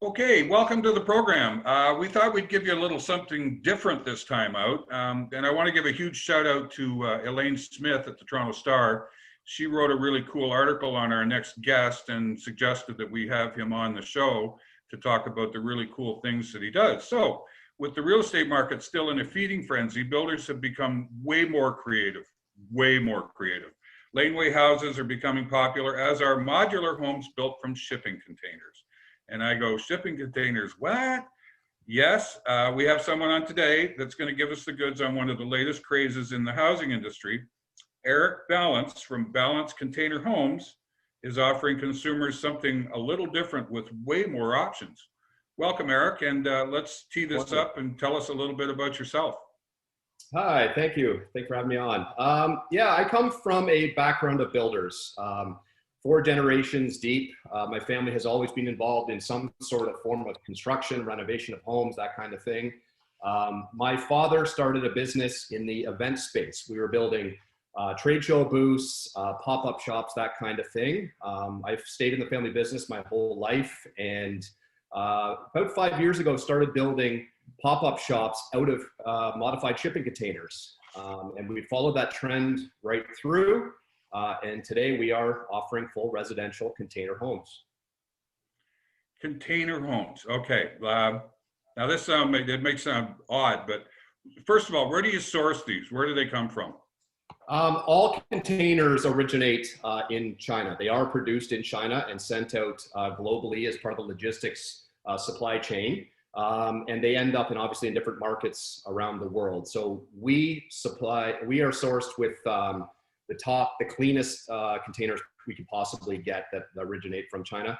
Okay, welcome to the program. We thought we'd give you a little something different this time out. And I want to give a huge shout out to Elaine Smith at the Toronto Star. She wrote a really cool article on our next guest and suggested that we have him on the show to talk about the really cool things that he does. So with the real estate market still in a feeding frenzy, builders have become way more creative, way more creative. Laneway houses are becoming popular, as are modular homes built from shipping containers. And I go, shipping containers, what? Yes, we have someone on today that's going to give us the goods on one of the latest crazes in the housing industry. Eric Balance from Balance Container Homes is offering consumers something a little different with way more options. Welcome, Eric, and let's tee this up and tell us a little bit about yourself. Hi, thank you. Thanks for having me on. Yeah, I come from a background of builders. 4 generations deep. My family has always been involved in some sort of form of construction, renovation of homes, that kind of thing. My father started a business in the event space. We were building trade show booths, pop-up shops, that kind of thing. I've stayed in the family business my whole life, and about 5 years ago started building pop-up shops out of modified shipping containers. And we followed that trend right through. And today we are offering full residential container homes. Container homes, okay. Now this it may sound odd, but first of all, where do you source these? Where do they come from? All containers originate in China. They are produced in China and sent out globally as part of the logistics supply chain. And they end up obviously in different markets around the world. So we are sourced with the cleanest containers we could possibly get that originate from China.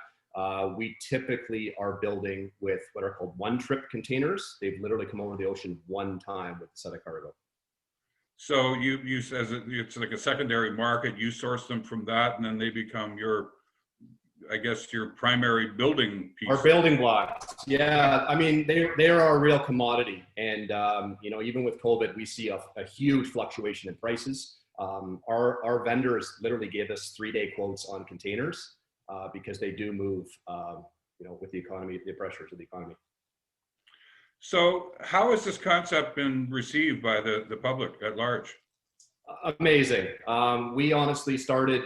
We typically are building with what are called one-trip containers. They've literally come over the ocean one time with a set of cargo. So you as it's like a secondary market, you source them from that, and then they become your, I guess, your primary building piece. Our building blocks. Yeah, I mean, they are a real commodity. And, you know, even with COVID, we see a huge fluctuation in prices. Our vendors literally gave us 3-day quotes on containers because they do move, you know, with the economy, the pressures of the economy. So how has this concept been received by the public at large? Amazing. We honestly started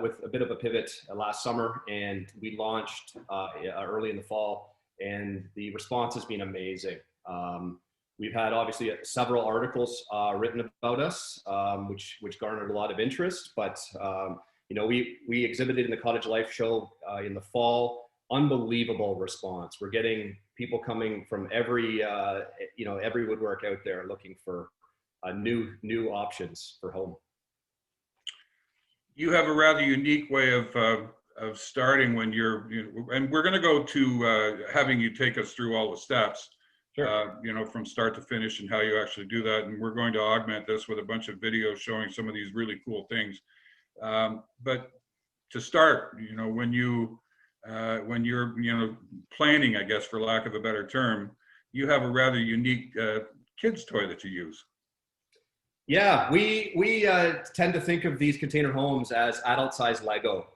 with a bit of a pivot last summer, and we launched early in the fall, and the response has been amazing. We've had obviously several articles written about us, which garnered a lot of interest. But you know, we exhibited in the Cottage Life show in the fall. Unbelievable response. We're getting people coming from every you know, every woodwork out there looking for new options for home. You have a rather unique way of starting when and we're going to go to having you take us through all the steps. Sure. You know, from start to finish and how you actually do that. And we're going to augment this with a bunch of videos showing some of these really cool things. But to start, you know, when you're, you know, planning, I guess, for lack of a better term, you have a rather unique kids toy that you use. Yeah, we tend to think of these container homes as adult-sized Lego.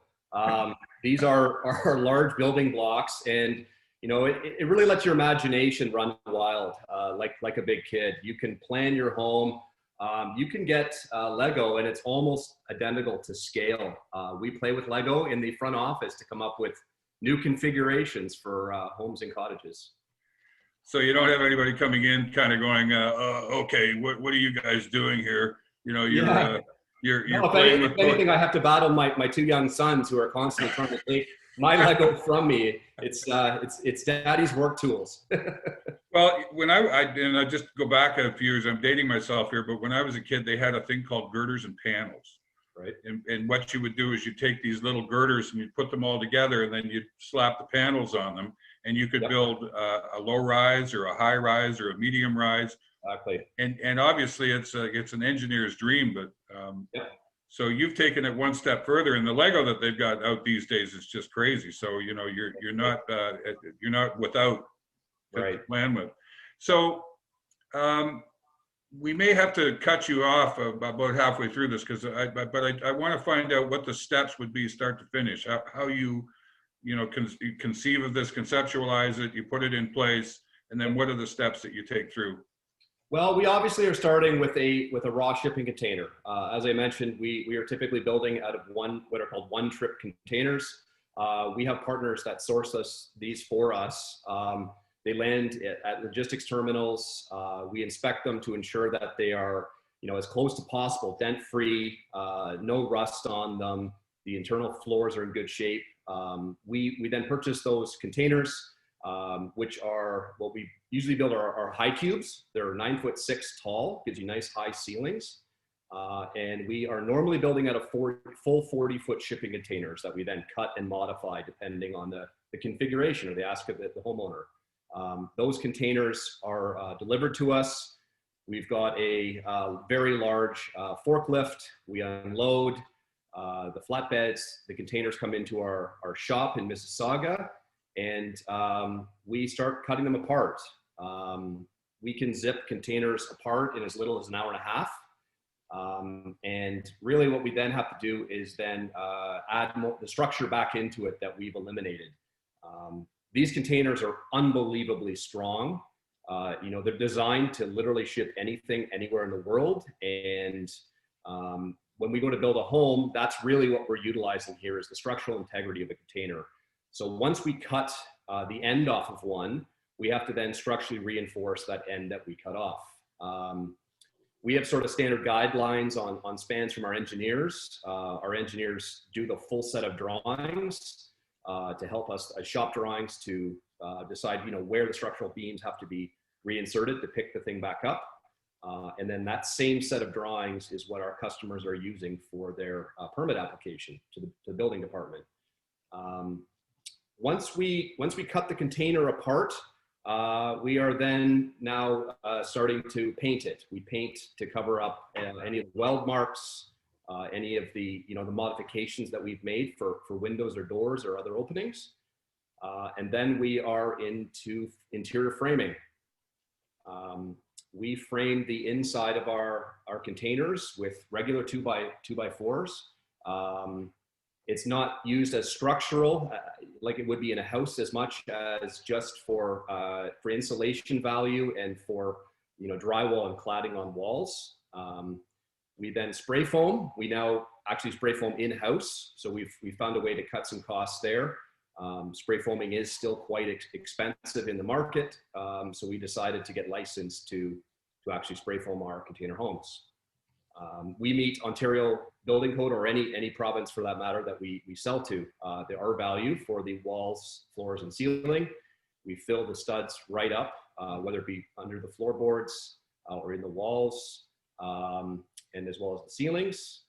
These are large building blocks, and you know, it really lets your imagination run wild, like a big kid. You can plan your home. You can get Lego, and it's almost identical to scale. We play with Lego in the front office to come up with new configurations for homes and cottages. So you don't have anybody coming in kind of going, okay, what are you guys doing here? You know, you're playing with. If anything, I have to battle my 2 young sons who are constantly trying to take my Lego from me. It's daddy's work tools. Well, when I just go back a few years, I'm dating myself here, but when I was a kid, they had a thing called girders and panels. Right. And what you would do is you take these little girders and you put them all together, and then you slap the panels on them, and you could build a low rise or a high rise or a medium rise. Exactly. And obviously it's an engineer's dream, but So you've taken it one step further, and the Lego that they've got out these days is just crazy. So you're not without Right. to plan with. So we may have to cut you off about halfway through this, because I want to find out what the steps would be start to finish. How you conceive of this, conceptualize it, you put it in place, and then what are the steps that you take through? Well, we obviously are starting with a raw shipping container. As I mentioned, we are typically building out of what are called one-trip containers. We have partners that source these for us. They land at logistics terminals. We inspect them to ensure that they are, as close to possible, dent-free, no rust on them. The internal floors are in good shape. We then purchase those containers, which are what we usually build are high cubes. They're 9'6" tall, gives you nice high ceilings. And we are normally building out a full 40-foot shipping containers that we then cut and modify depending on the configuration or the ask of the homeowner. Those containers are delivered to us. We've got a very large forklift. We unload the flatbeds. The containers come into our shop in Mississauga, and we start cutting them apart. We can zip containers apart in as little as an hour and a half. And really what we then have to do is then add the structure back into it that we've eliminated. These containers are unbelievably strong. They're designed to literally ship anything anywhere in the world. And when we go to build a home, that's really what we're utilizing here is the structural integrity of a container. So once we cut the end off of one, we have to then structurally reinforce that end that we cut off. We have sort of standard guidelines on spans from our engineers. Our engineers do the full set of drawings to help us as shop drawings to decide, where the structural beams have to be reinserted to pick the thing back up. And then that same set of drawings is what our customers are using for their permit application to the building department. Once we cut the container apart, we are then now starting to paint it. We paint to cover up any of the weld marks, any of the the modifications that we've made for windows or doors or other openings, and then we are into interior framing. We frame the inside of our containers with regular 2x4s. It's not used as structural like it would be in a house as much as just for insulation value and for drywall and cladding on walls. We then spray foam. We now actually spray foam in-house, so we've found a way to cut some costs there. Spray foaming is still quite expensive in the market, so we decided to get licensed to actually spray foam our container homes. We meet Ontario Building Code, or any province for that matter that we sell to. There are value for the walls, floors, and ceiling. We fill the studs right up, whether it be under the floorboards or in the walls, and as well as the ceilings.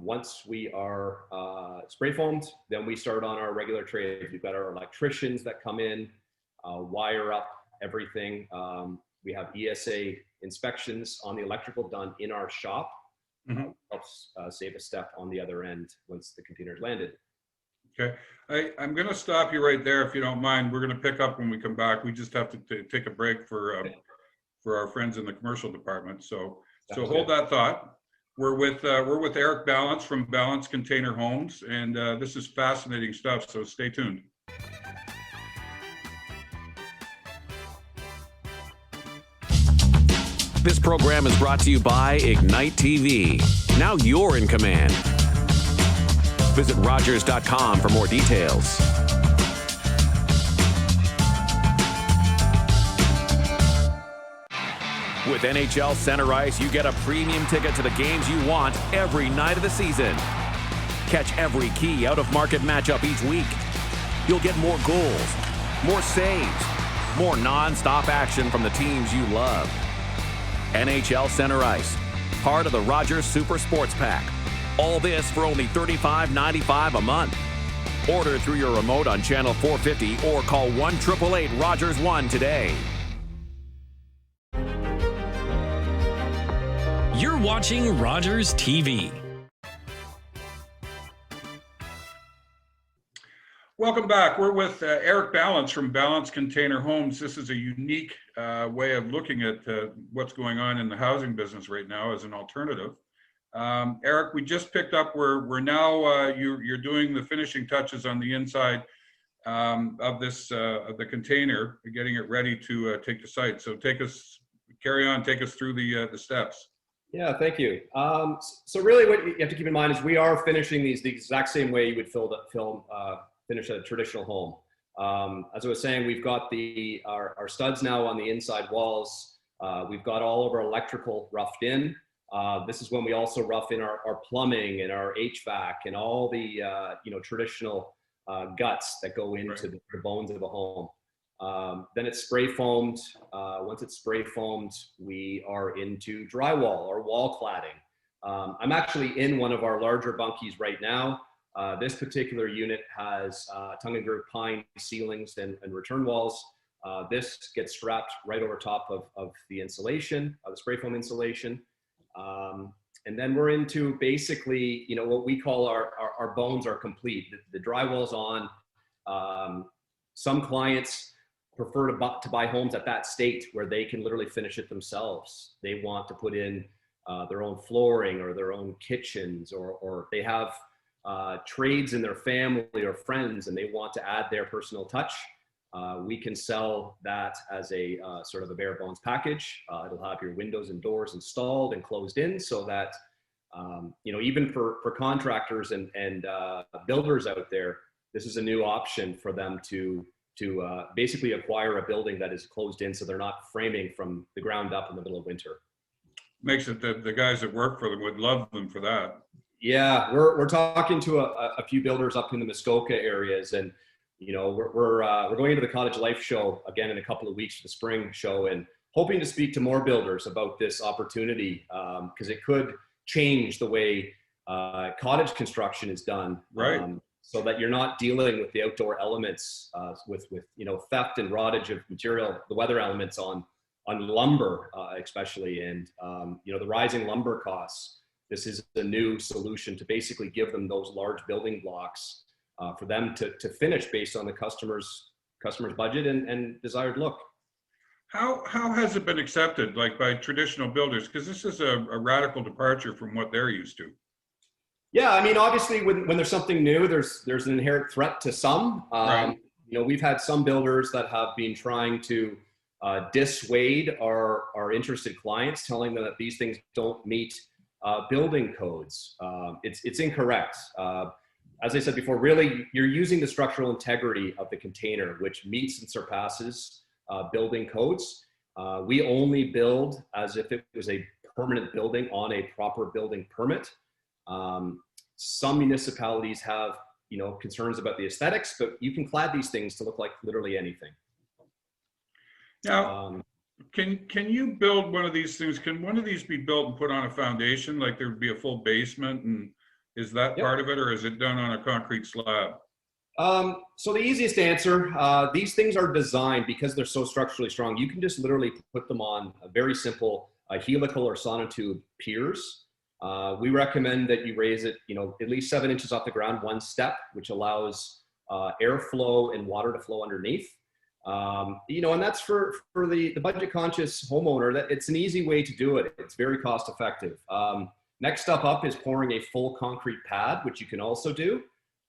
Once we are spray foamed, then we start on our regular trades. We've got our electricians that come in, wire up everything. We have ESA inspections on the electrical done in our shop. Helps save a step on the other end once the container's landed. Okay, I'm going to stop you right there if you don't mind. We're going to pick up when we come back. We just have to take a break for our friends in the commercial department. So hold that thought. We're with Eric Balance from Balance Container Homes, and this is fascinating stuff. So stay tuned. This program is brought to you by Ignite TV. Now you're in command. Visit Rogers.com for more details. With NHL Center Ice, you get a premium ticket to the games you want every night of the season. Catch every key out-of-market matchup each week. You'll get more goals, more saves, more non-stop action from the teams you love. NHL Center Ice, part of the Rogers Super Sports Pack. All this for only $35.95 a month. Order through your remote on Channel 450 or call 1-888-ROGERS-1 today. You're watching Rogers TV. Welcome back. We're with Eric Balance from Balance Container Homes. This is a unique way of looking at what's going on in the housing business right now as an alternative. Eric, we just picked up. We're now you're doing the finishing touches on the inside of this of the container, getting it ready to take to site. So carry on, take us through the steps. Yeah, thank you. So really what you have to keep in mind is we are finishing these the exact same way you would finish a traditional home. As I was saying, we've got our studs now on the inside walls. We've got all of our electrical roughed in. This is when we also rough in our plumbing and our HVAC and all the traditional guts that go into the bones of a home. Then it's spray foamed. Once it's spray foamed, we are into drywall or wall cladding. I'm actually in one of our larger bunkies right now. This particular unit has tongue and groove pine ceilings and return walls. This gets strapped right over top of the insulation, the spray foam insulation. And then we're into basically, what we call our bones are complete. The drywall's on. Some clients prefer to buy homes at that state where they can literally finish it themselves. They want to put in their own flooring or their own kitchens, or they have trades in their family or friends and they want to add their personal touch. We can sell that as a sort of a bare bones package. It'll have your windows and doors installed and closed in so that, even for contractors and builders out there, this is a new option for them to basically acquire a building that is closed in so they're not framing from the ground up in the middle of winter. Makes it the guys that work for them would love them for that. Yeah, we're talking to a few builders up in the Muskoka areas, and we're going into the Cottage Life show again in a couple of weeks for the spring show, and hoping to speak to more builders about this opportunity because it could change the way cottage construction is done, right? So that you're not dealing with the outdoor elements with theft and rottage of material, the weather elements on lumber especially, and the rising lumber costs. This is a new solution to basically give them those large building blocks for them to finish based on the customer's budget and desired look. How has it been accepted, like by traditional builders? Because this is a radical departure from what they're used to. Yeah, I mean, obviously, when there's something new, there's an inherent threat to some. Right. We've had some builders that have been trying to dissuade our interested clients, telling them that these things don't meet building codes. It's incorrect. As I said before, really, you're using the structural integrity of the container, which meets and surpasses building codes. We only build as if it was a permanent building on a proper building permit. Some municipalities have, concerns about the aesthetics, but you can clad these things to look like literally anything. Now, can you build one of these things? Can one of these be built and put on a foundation, like there would be a full basement? And is that part of it, or is it done on a concrete slab? So the easiest answer, these things are designed because they're so structurally strong. You can just literally put them on a very simple helical or sonotube piers. We recommend that you raise it, at least 7 inches off the ground, one step, which allows airflow and water to flow underneath. And that's for the budget conscious homeowner, that it's an easy way to do it. It's very cost effective. Next step up is pouring a full concrete pad, which you can also do.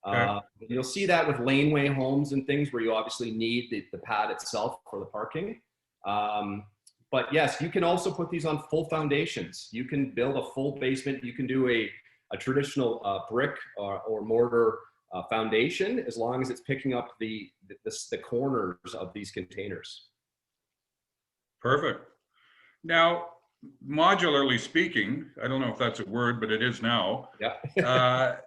Okay. You'll see that with laneway homes and things where you obviously need the pad itself for the parking. But yes, you can also put these on full foundations. You can build a full basement. You can do a traditional brick or mortar foundation, as long as it's picking up the corners of these containers. Perfect. Now, modularly speaking, I don't know if that's a word, but it is now. Yeah.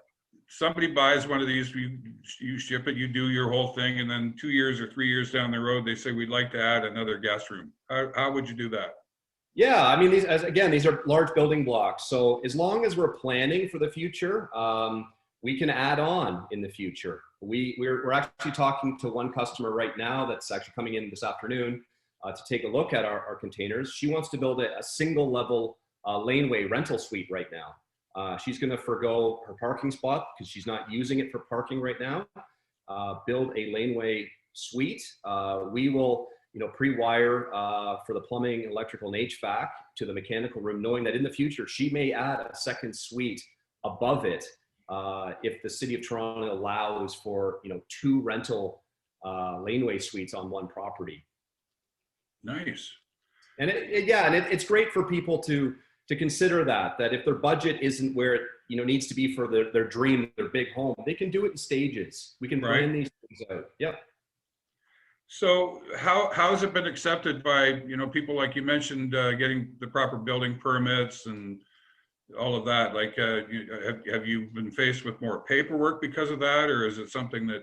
Somebody buys one of these, you ship it, you do your whole thing, and then 2 years or 3 years down the road, they say, we'd like to add another guest room. How would you do that? Yeah, I mean, these are large building blocks. So as long as we're planning for the future, we can add on in the future. We're actually talking to one customer right now that's actually coming in this afternoon to take a look at our containers. She wants to build a single level laneway rental suite right now. She's going to forgo her parking spot because she's not using it for parking right now. build a laneway suite. We will, pre-wire for the plumbing, electrical, and HVAC to the mechanical room, knowing that in the future she may add a second suite above it if the City of Toronto allows for 2 rental laneway suites on one property. Nice. And it's great for people to consider that if their budget isn't where it needs to be for their dream, their big home, they can do it in stages. We can plan these things out. Yep. So how has it been accepted by people like you mentioned, getting the proper building permits and all of that? Like, have you been faced with more paperwork because of that, or is it something that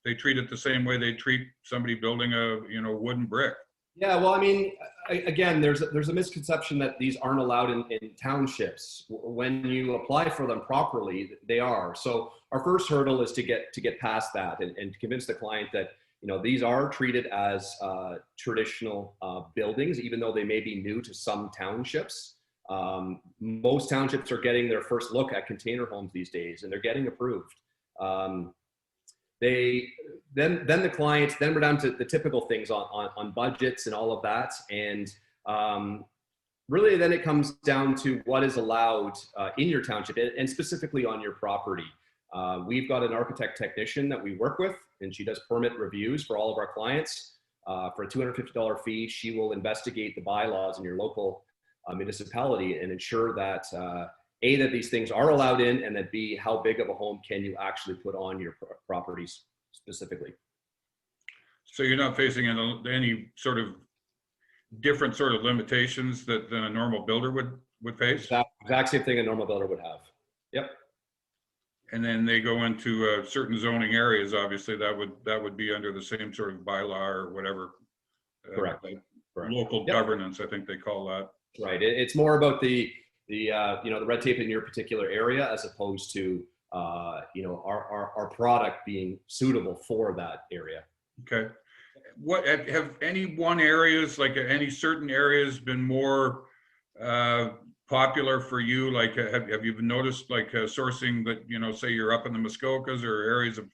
they treat it the same way they treat somebody building a wooden brick? Yeah, well, I mean, again, there's a misconception that these aren't allowed in townships. When you apply for them properly, they are. So our first hurdle is to get past that and to convince the client that these are treated as traditional buildings, even though they may be new to some townships. Most townships are getting their first look at container homes these days, and they're getting approved. Then we're down to the typical things on budgets and all of that. And really then it comes down to what is allowed in your township and specifically on your property. We've got an architect technician that we work with, and she does permit reviews for all of our clients. For a $250 fee, she will investigate the bylaws in your local municipality and ensure that A, that these things are allowed in, and that B, how big of a home can you actually put on your properties specifically. So you're not facing any sort of different sort of limitations than a normal builder would face? Exact same thing a normal builder would have. Yep. And then they go into certain zoning areas, obviously that would be under the same sort of bylaw or whatever. Correct. Correct. Local governance, I think they call that. Right. It's more about the red tape in your particular area as opposed to our product being suitable for that area. Okay. What have any one areas, like any certain areas, been more popular for you? Like, have you noticed like sourcing that say you're up in the Muskokas or areas of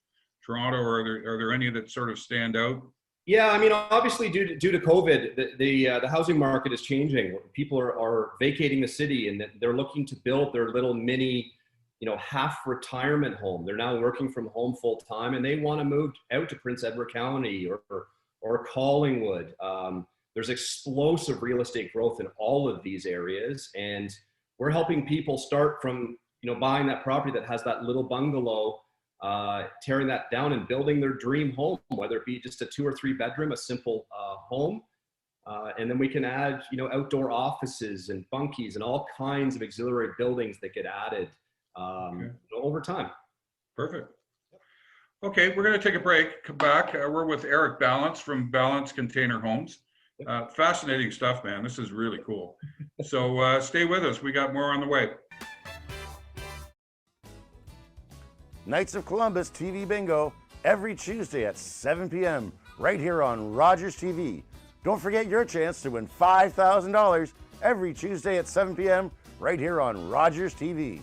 Toronto, or are there any that sort of stand out? Yeah, I mean, obviously due to COVID, the housing market is changing. People are vacating the city, and they're looking to build their little mini, half retirement home. They're now working from home full time, and they want to move out to Prince Edward County or Collingwood. There's explosive real estate growth in all of these areas, and we're helping people start from buying that property that has that little bungalow, tearing that down and building their dream home, whether it be just a 2 or 3 bedroom, a simple home. And then we can add, outdoor offices and bunkies and all kinds of auxiliary buildings that get added over time. Perfect. Okay, we're going to take a break. Come back. We're with Eric Balance from Balance Container Homes. Fascinating stuff, man. This is really cool. So stay with us. We got more on the way. Knights of Columbus TV Bingo every Tuesday at 7 p.m. right here on Rogers TV. Don't forget your chance to win $5,000 every Tuesday at 7 p.m. right here on Rogers TV.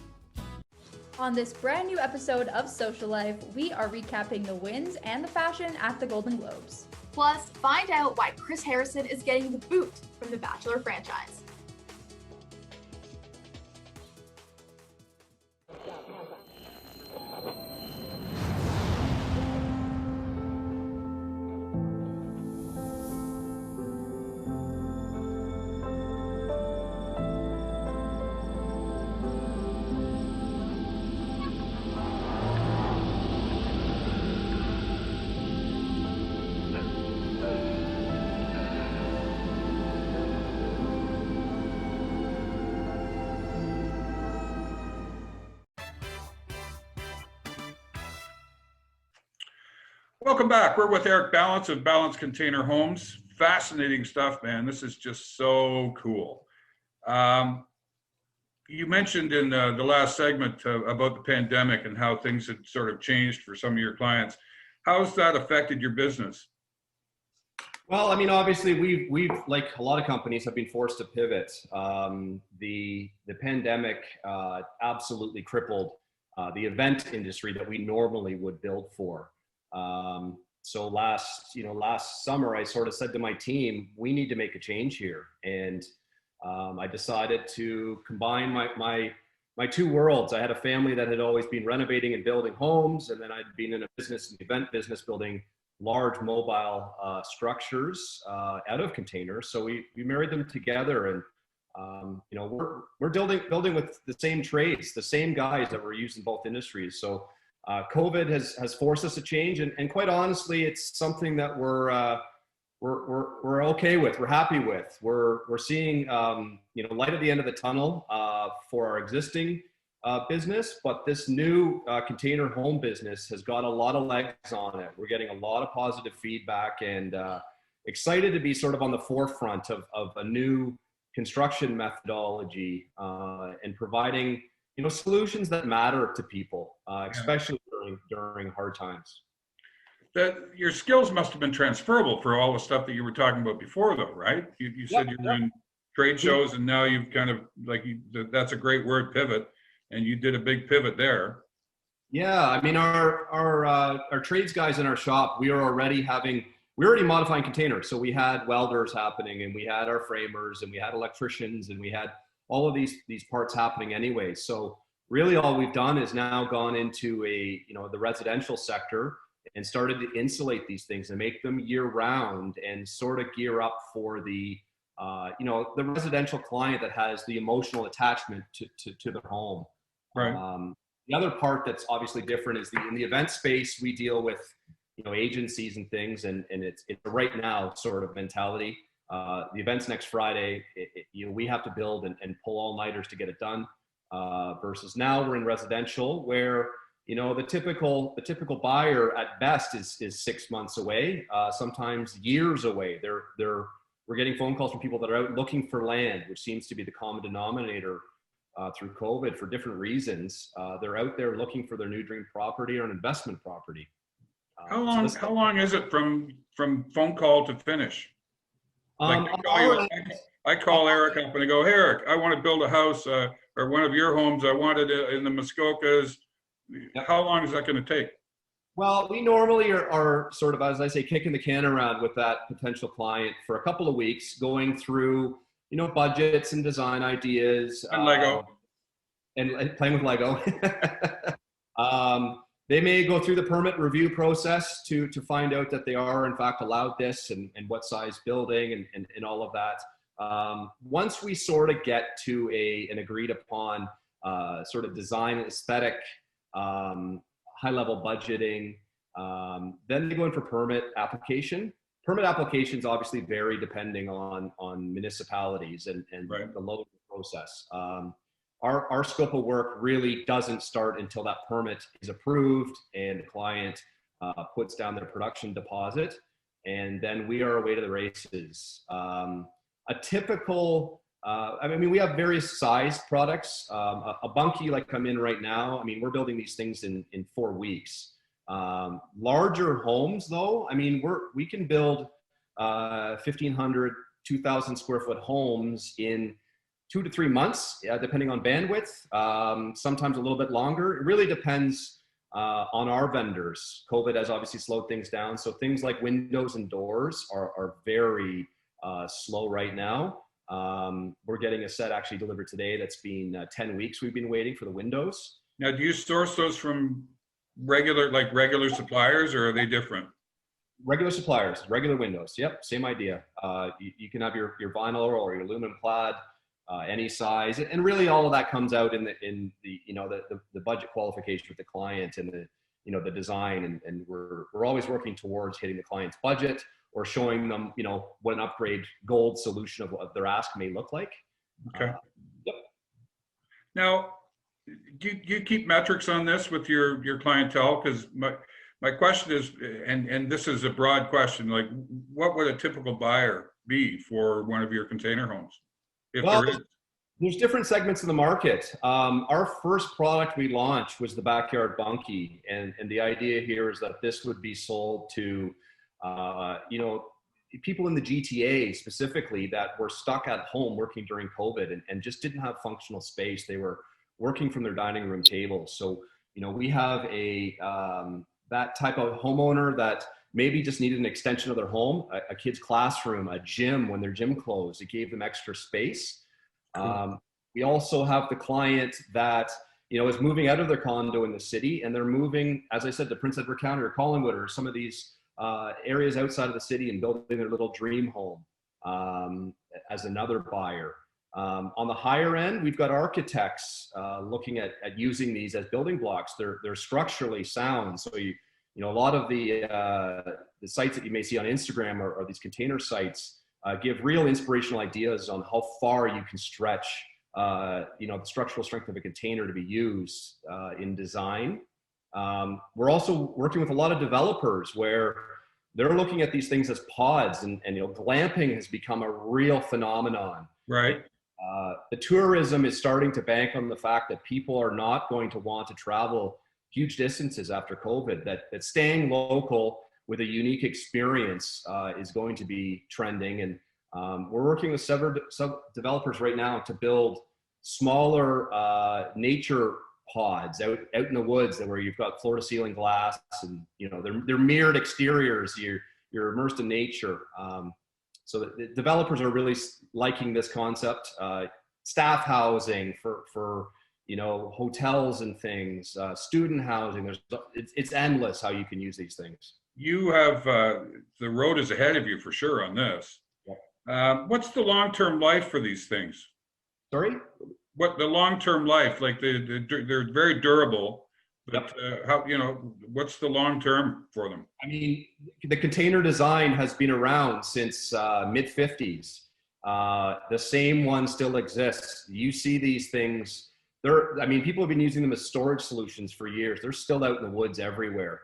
On this brand new episode of Social Life, we are recapping the wins and the fashion at the Golden Globes. Plus, find out why Chris Harrison is getting the boot from the Bachelor franchise. Welcome back. We're with Eric Balance of Balance Container Homes. Fascinating stuff, man. This is just so cool. You mentioned in the last segment about the pandemic and how things had sort of changed for some of your clients. How's that affected your business? Well, I mean, obviously, we've like a lot of companies have been forced to pivot. The pandemic absolutely crippled the event industry that we normally would build for. So last summer, I sort of said to my team, we need to make a change here. And I decided to combine my two worlds. I had a family that had always been renovating and building homes, and then I'd been in an event business building large mobile structures out of containers. So we married them together, and we're building with the same trades, the same guys that were used in both industries. So COVID has forced us to change, and quite honestly, it's something that we're okay with. We're happy with. We're seeing light at the end of the tunnel for our existing business, but this new container home business has got a lot of legs on it. We're getting a lot of positive feedback, and excited to be sort of on the forefront of a new construction methodology and providing solutions that matter to people, especially during hard times. That your skills must have been transferable for all the stuff that you were talking about before, though, right? You said you were in trade shows, and now you've kind of that's a great word, pivot, and you did a big pivot there. Yeah, I mean our trades guys in our shop, we're already modifying containers. So we had welders happening, and we had our framers, and we had electricians, and we had all of these parts happening anyway. So really all we've done is now gone into the residential sector and started to insulate these things and make them year round, and sort of gear up for the residential client that has the emotional attachment to their home. Right. The other part that's obviously different is in the event space, we deal with agencies and things, and it's a right now sort of mentality. The event's next Friday. We have to build and pull all-nighters to get it done. Versus now we're in residential, where the typical buyer at best is 6 months away, sometimes years away. We're getting phone calls from people that are out looking for land, which seems to be the common denominator through COVID for different reasons. They're out there looking for their new dream property or an investment property. How long is it from phone call to finish? Like I call Eric up and I go, hey, Eric, I want to build a house or one of your homes. I want it in the Muskokas. Yep. How long is that going to take? Well, we normally are sort of, as I say, kicking the can around with that potential client for a couple of weeks, going through, budgets and design ideas. And Lego. And playing with Lego. They may go through the permit review process to find out that they are in fact allowed this and what size building and all of that. Once we sort of get to an agreed upon sort of design aesthetic, high level budgeting, then they go in for permit application. Permit applications obviously vary depending on municipalities and right. The local process. Our scope of work really doesn't start until that permit is approved and the client puts down their production deposit, and then we are away to the races. A typical, we have various size products. A bunkie like I'm in right now, we're building these things in 4 weeks. Larger homes though, we can build 1,500, 2,000 square foot homes in 2 to 3 months, depending on bandwidth, sometimes a little bit longer. It really depends on our vendors. COVID has obviously slowed things down. So things like windows and doors are very slow right now. We're getting a set actually delivered today that's been 10 weeks we've been waiting for the windows. Now, do you source those from regular suppliers, or are they different? Regular suppliers, regular windows. Yep, same idea. You can have your vinyl or your aluminum clad, any size, and really all of that comes out in the budget qualification with the client and the design, and we're always working towards hitting the client's budget or showing them what an upgrade gold solution of what their ask may look like. Okay. Yep. Now, do you keep metrics on this with your clientele? Because my question is, and this is a broad question, like what would a typical buyer be for one of your container homes? There's different segments of the market. Our first product we launched was the backyard bunkie, and the idea here is that this would be sold to people in the GTA specifically that were stuck at home working during COVID and just didn't have functional space. They were working from their dining room table. So We have that type of homeowner that maybe just needed an extension of their home, a kid's classroom, a gym when their gym closed. It gave them extra space. Cool. We also have the client that is moving out of their condo in the city, and they're moving, as I said, to Prince Edward County or Collingwood or some of these areas outside of the city and building their little dream home as another buyer. On the higher end, we've got architects looking at using these as building blocks. They're structurally sound, so a lot of the sites that you may see on Instagram or these container sites give real inspirational ideas on how far you can stretch the structural strength of a container to be used in design. We're also working with a lot of developers where they're looking at these things as pods, and glamping has become a real phenomenon. Right. The tourism is starting to bank on the fact that people are not going to want to travel huge distances after COVID, that staying local with a unique experience is going to be trending. And we're working with several developers right now to build smaller nature pods out in the woods where you've got floor to ceiling glass, and they're mirrored exteriors. You're immersed in nature. So the developers are really liking this concept. Staff housing for hotels and things, student housing. It's endless how you can use these things. You have the road is ahead of you for sure on this. Yeah. What's the long-term life for these things? Sorry? What the long-term life? Like they're very durable, but how what's the long-term for them? I mean, the container design has been around since mid-50s. The same one still exists. You see these things. People have been using them as storage solutions for years. They're still out in the woods everywhere.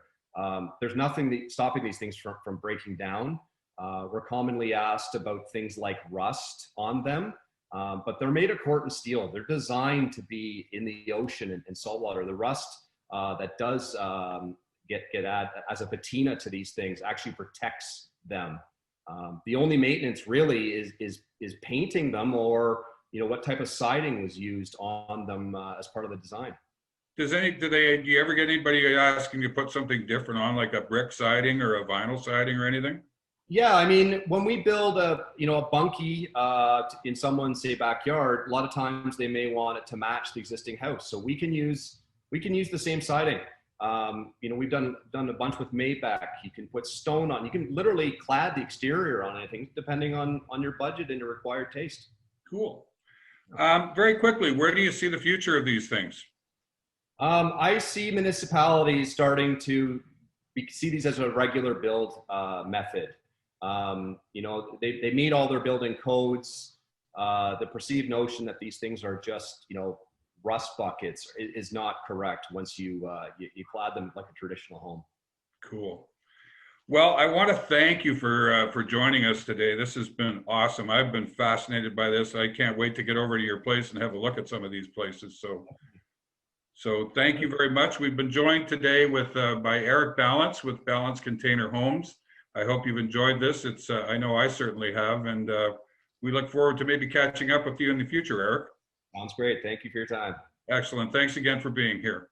There's nothing stopping these things from breaking down. We're commonly asked about things like rust on them, but they're made of cork steel. They're designed to be in the ocean and saltwater. The rust that does get added as a patina to these things actually protects them. The only maintenance really is painting them, or what type of siding was used on them as part of the design. Do you ever get anybody asking you to put something different on, like a brick siding or a vinyl siding or anything? Yeah, I mean, when we build a bunkie in someone's, say, backyard, a lot of times they may want it to match the existing house. So we can use the same siding. We've done a bunch with Maybach. You can put stone on. You can literally clad the exterior on anything, depending on your budget and your required taste. Cool. Very quickly, where do you see the future of these things? I see municipalities starting to see these as a regular build method. They meet all their building codes. The perceived notion that these things are just, rust buckets is not correct once you clad them like a traditional home. Cool. Well, I want to thank you for joining us today. This has been awesome. I've been fascinated by this. I can't wait to get over to your place and have a look at some of these places. So thank you very much. We've been joined today by Eric Balance with Balance Container Homes. I hope you've enjoyed this. I know I certainly have, and we look forward to maybe catching up with you in the future, Eric. Sounds great. Thank you for your time. Excellent. Thanks again for being here.